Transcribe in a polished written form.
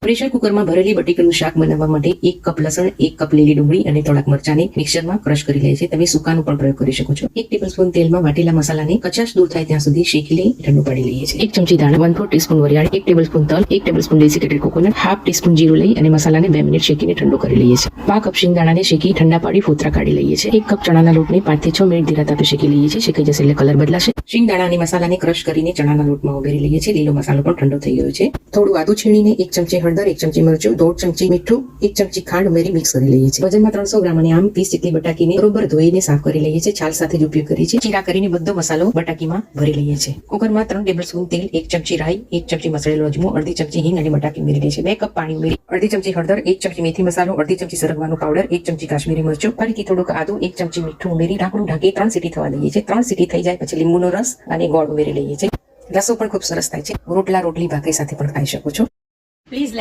Pressure કુકરમાં ભરેલી બટેકાનું શાક બનાવવા માટે 1 કપ લસણ, 1 કપ લીલી ડુંગળી અને થોડાક મરચાંને મિક્સરમાં ક્રશ કરી લે છે. તમે સૂકાનો પણ પ્રયોગ કરી શકો છો. 1 ટેબલસ્પૂન તેલમાં વાટેલા મસાલાને કચાશ દૂર થાય ત્યાં સુધી શેકી લઈ ઠંડુ પાડી લઈએ છીએ. 1 ચમચી ધાણા, 1/4 ટીસ્પૂન વરિયાળી, 1 ટેબલસ્પૂન તલ, 1 tablespoon desiccated coconut, half teaspoon જીરું લઈ અને મસાલાને 2 મિનિટ શેકીને ઠંડુ કરી લઈએ છીએ. 5 કપ શિંગદાણાને શેકી ઠંડા પાડી ફોતરા કાઢી લઈએ છીએ. 1 કપ ચણાના લોટને 5 થી 6 મિનિટ ધીરા તાપે શેકી લઈએ છીએ. શેકાઈ જશે એટલે કલર બદલાશે. શિંગદાણા અને મસાલાને ક્રશ કરીને ચણાના લોટમાં ઉમેરી લઈએ છીએ. લીલો મસાલો પણ ઠંડો થઈ ગયો છે. થોડું આદુ છીણીને 1 ચમચી હળદર, 1 ચમચી મરચું, 1/2 ચમચી મીઠું, 1 ચમચી ખાંડ ઉમેરી મિક્સ કરી લઈએ છીએ. વજનમાં 300 ગ્રામ અને આમ 20 જેટલી બટાકીને બરોબર ધોઈને સાફ કરી લઈએ છીએ. છાલ સાથે જ ઉપયોગ કરીએ છીએ. ચીરા કરીને બધો મસાલો બટાકીમાં ભરી લઈએ છીએ. કુકરમાં 3 ટેબલસ્પૂન તેલ, 1 ચમચી રાઈ, 1 ચમચી મસળેલો અજમો, અડધી ચમચી હિંગ અને બટાકી ઉમેરી લઈએ છીએ. 2 કપ પાણી ઉમેરી અડધી ચમચી હળદર, 1 ચમચી મેથી મસાલો, અડધી ચમચી સરગવાનો પાવડર, 1 ચમચી કાશ્મીરી મરચું, ફરીથી થોડુંક આદુ, 1 ચમચી મીઠું ઉમેરી ઢાંકણું ઢાંકી 3 સીટી થવા દઈએ છીએ. 3 સીટી થઈ જાય પછી લીંબુનો રસ અને ગોળ ઉમેરી લઈએ છીએ. રસો પણ ખૂબ સરસ થાય છે. રોટલી ભાખરી સાથે પણ ખાઈ શકો છો. પ્લીઝ